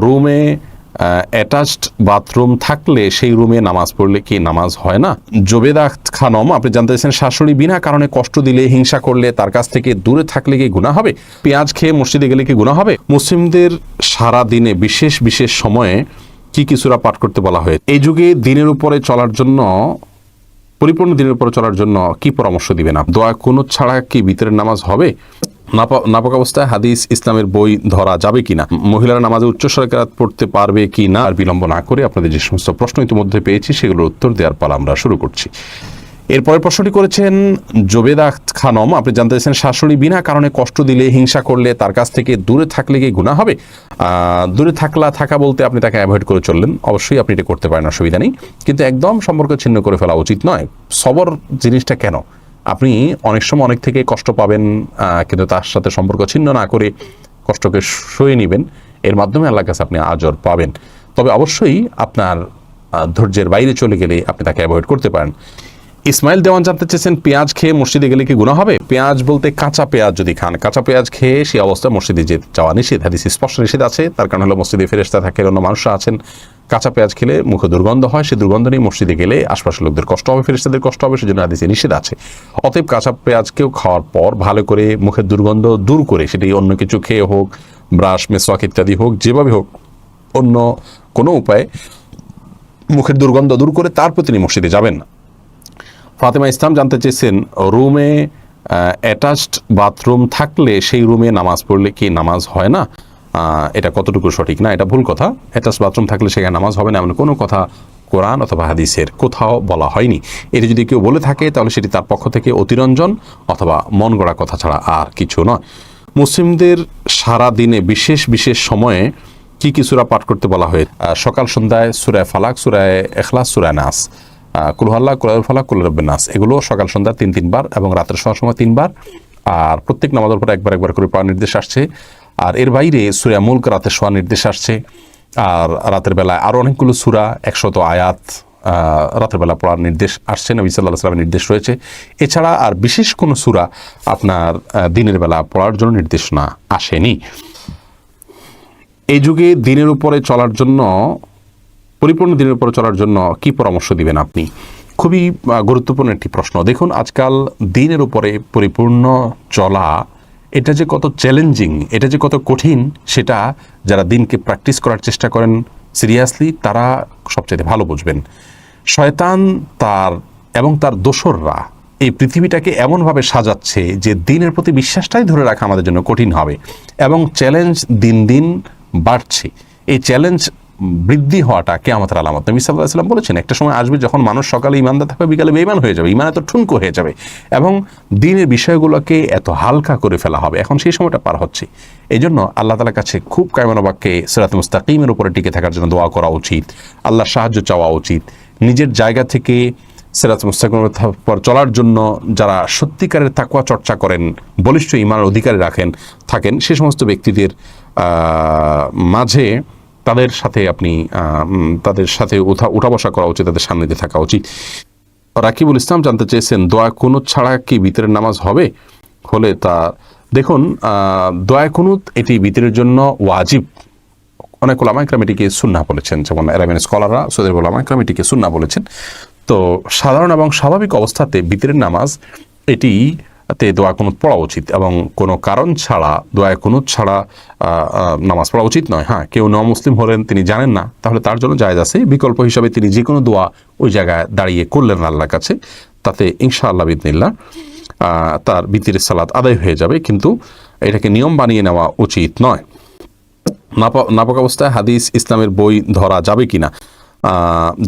রুমে attached bathroom থাকলে সেই রুমে নামাজ পড়লে কি নামাজ হয় না? জোবেদা খানম আপনি জানতে চাইছেন শাশুড়ি বিনা কারণে কষ্ট দিলে, হিংসা করলে তার কাছ থেকে দূরে থাকলে কি গুনাহ হবে? পেঁয়াজ খেয়ে মসজিদে গেলে কি গুনাহ হবে? মুসলিমদের সারা দিনে বিশেষ বিশেষ সময়ে কি কি সূরা পাঠ করতে বলা হয়? এই যুগে দিনের উপরে চলার জন্য, পরিপূর্ণ দিনের উপরে চলার জন্য কি পরামর্শ দিবেন? দোয়া কুনুত ছাড়া কি ভিতরের নামাজ হবে? নাপাক অবস্থায় হাদিস ইসলামের বই ধরা যাবে কিনা? মহিলারা নামাজে উচ্চস্বরে কেরাত পড়তে পারবে কি না? আর বিলম্ব না করে আপনাদের যে সমস্ত প্রশ্ন ইতিমধ্যে পেয়েছি সেগুলোর উত্তর দেওয়ার পালা আমরা শুরু করছি। এরপরের প্রশ্নটি করেছেন জোবেদা খানম আপনি জানতে চাইছেন শাশুড়ি বিনা কারণে কষ্ট দিলে, হিংসা করলে তার কাছ থেকে দূরে থাকলে কি গুনাহ হবে? দূরে থাকা বলতে আপনি তাকে অ্যাভয়েড করে চললেন, অবশ্যই আপনি এটা করতে পারেন, অসুবিধা নেই, কিন্তু একদম সম্পর্ক ছিন্ন করে ফেলা উচিত নয়। সবর জিনিসটা কেন? আপনি অনেক সময় অনেক থেকে কষ্ট পাবেন, কিন্তু তার সাথে সম্পর্ক ছিন্ন না করে কষ্টকে সয়ে নেবেন, এর মাধ্যমে আল্লাহর কাছে আপনি আজর পাবেন। তবে অবশ্যই আপনার ধৈর্যের বাইরে চলে গেলে আপনি তাকে অ্যাভয়েড করতে পারেন। ইসমাইল দেওয়ান জানতে চেয়েছেন পেঁয়াজ খেয়ে মসজিদে গেলে কি গুনাহ হবে? পেঁয়াজ বলতে কাঁচা পেঁয়াজ যদি খান, কাঁচা পেঁয়াজ খেয়ে সেই অবস্থায় মসজিদে যাওয়া নিষেধ, হাদিস স্পষ্ট নিষেধ আছে। তার কারণ হলো মসজিদে ফেরেশতা থাকে, অন্য মানুষরা আছেন, কাঁচা পেঁয়াজ খেলে মুখে দুর্গন্ধ হয়, সেই দুর্গন্ধ নিয়ে মসজিদে গেলে আশপাশের লোকদের কষ্ট হবে, ফেরেশতাদের কষ্ট হবে, সেজন্য হাদিসে নিষেধ আছে। অতএব কাঁচা পেঁয়াজকেও খাওয়ার পর ভালো করে মুখের দুর্গন্ধ দূর করে, সেটি অন্য কিছু খেয়ে হোক, ব্রাশ, মেসওয়াক ইত্যাদি হোক, যেভাবে হোক, অন্য কোনো উপায়ে মুখের দুর্গন্ধ দূর করে তারপর তিনি মসজিদে যাবেন না। ফাতেমা ইসলাম জানতে চেয়েছেন রুমে অ্যাটাচড বাথরুম থাকলে সেই রুমে নামাজ পড়লে কি নামাজ হয় না? এটা কতটুকু সঠিক? না, এটা ভুল কথা। অ্যাটাচড বাথরুম থাকলে সেখানে নামাজ হবে না এমন কোনো কথা কোরআন অথবা হাদিসের কোথাও বলা হয়নি। এটি যদি কেউ বলে থাকে তাহলে সেটি তার পক্ষ থেকে অতিরঞ্জন অথবা মন গড়া কথা ছাড়া আর কিছু নয়। মুসলিমদের সারা দিনে বিশেষ বিশেষ সময়ে কি কি সূরা পাঠ করতে বলা হয়? সকাল সন্ধ্যায় সূরা ফালাক, সূরা ইখলাস, সূরা নাস, কুল হুয়াল্লাহ, কুল আউযু বিরব্বিল ফালাক, কুল রাব্বিন নাস, এগুলো সকাল সন্ধ্যা তিনবার এবং রাতের শোয়ার সময় 3 বার, আর প্রত্যেক নামাজের পর একবার করে পড়ার নির্দেশ আসছে। আর এর বাইরে সূরা মুলক রাতে শোয়ার নির্দেশ আসছে। আর রাতের বেলায় আরও অনেকগুলো সূরা, 100 আয়াত রাতের বেলা পড়ার নির্দেশ আসছে, নবী সাল্লাল্লাহু আলাইহি ওয়াসাল্লামের নির্দেশ রয়েছে। এছাড়া আর বিশেষ কোনো সূরা আপনার দিনের বেলা পড়ার জন্য নির্দেশনা আসেনি। এই যুগে দিনের উপরে চলার জন্য, পরিপূর্ণ দিনের উপরে চলার জন্য কি পরামর্শ দিবেন আপনি? খুবই গুরুত্বপূর্ণ একটি প্রশ্ন। দেখুন, আজকাল দিনের উপরে পরিপূর্ণ চলা এটা যে কত চ্যালেঞ্জিং, এটা যে কত কঠিন, সেটা যারা দিনকে প্র্যাকটিস করার চেষ্টা করেন সিরিয়াসলি তারা সবচেয়ে ভালো বুঝবেন। শয়তান তার দোসররা এই পৃথিবীটাকে এমনভাবে সাজাচ্ছে যে দিনের প্রতি বিশ্বাসটাই ধরে রাখা আমাদের জন্য কঠিন হবে, এবং চ্যালেঞ্জ দিন দিন বাড়ছে। এই চ্যালেঞ্জ বৃদ্ধি হওয়াটা কিয়ামতের আলামত। নবী সাল্লাল্লাহু আলাইহি ওয়াসাল্লাম বলেছেন, একটা সময় আসবে যখন মানুষ সকালে ঈমানদার থাকবে, বিকালে বেঈমান হয়ে যাবে, ঈমান এত ঠুনকো হয়ে যাবে এবং দ্বীনের বিষয়গুলোকে এত হালকা করে ফেলা হবে। এখন সেই সময়টা পার হচ্ছে। এই জন্য আল্লাহ তাআলার কাছে খুব কায়মান বাক্যে সিরাতুল মুস্তাকিমের উপরে টিকে থাকার জন্য দোয়া করা উচিত, আল্লাহর সাহায্য চাওয়া উচিত। নিজের জায়গা থেকে সিরাতুল মুস্তাকিমের পর চলার জন্য যারা সত্যিকারের তাকওয়া চর্চা করেন, বলিষ্ঠ ঈমানের অধিকারী থাকেন, সে সমস্ত ব্যক্তিদের মাঝে তাদের সাথে উঠা বসা করা উচিত, তাদের সান্নিধ্যে থাকা উচিত। রাকিবুল ইসলাম জানতে চেয়েছেন দোয়া কুনুত ছাড়া কি ভিতরের নামাজ হবে? হলে তা দেখুন, দোয়া কুনুত এটি ভিতরের জন্য ওয়াজিব। অনেক উলামা ইকরাম এটিকে সুন্নাহ বলেছেন, যেমন আরবিয়ান স্কলাররা, সৌদি আরবের উলামা ইকরাম এটিকে সুন্নাহ বলেছেন। তো সাধারণ এবং স্বাভাবিক অবস্থাতে ভিতরের নামাজ এটিতে দোয়া কুনুত পড়া উচিত, এবং কোনো কারণ ছাড়া দোয়া কুনুত ছাড়া নামাজ পড়া উচিত নয়। হ্যাঁ, কেউ মুসলিম হলেন, তিনি জানেন না, তাহলে তার জন্য জায়েজ আছে। বিকল্প হিসাবে তিনি যে কোনো দোয়া ওই জায়গায় দাঁড়িয়ে করলেন আল্লাহর কাছে, তাতে ইনশাআল্লাহ বিইذনিল্লাহ তার ভিতরের সালাত আদায় হয়ে যাবে, কিন্তু এটাকে নিয়ম বানিয়ে নেওয়া উচিত নয়। নাপাক অবস্থায় হাদিস ইসলামের বই ধরা যাবে কিনা?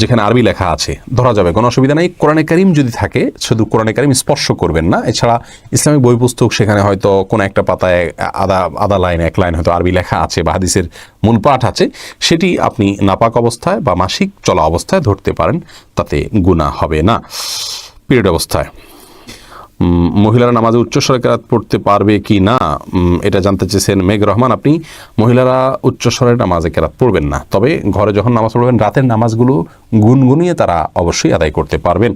যেখানে আরবি লেখা আছে ধরা যাবে, কোনো অসুবিধা নেই। কোরআনে কারীম যদি থাকে, শুধু কোরআনে কারীম স্পর্শ করবেন না। এছাড়া ইসলামিক বই পুস্তক, সেখানে হয়তো কোনো একটা পাতায় আধা লাইন, 1 লাইন হয়তো আরবি লেখা আছে বা হাদিসের মূল পাঠ আছে, সেটি আপনি নাপাক অবস্থায় বা মাসিক চলা অবস্থায় ধরতে পারেন, তাতে গুনাহ হবে না। পিরিয়ড অবস্থায় মহিলারা নামাজে উচ্চস্বরে কেরাত পড়তে পারবে কি না, এটা জানতে চেয়েছেন মেঘ রহমান। আপনি মহিলারা উচ্চস্বরে নামাজে কেরাত পড়বেন না, তবে ঘরে যখন নামাজ পড়বেন রাতের নামাজগুলো গুনগুনিয়ে তারা অবশ্যই আদায় করতে পারবেন।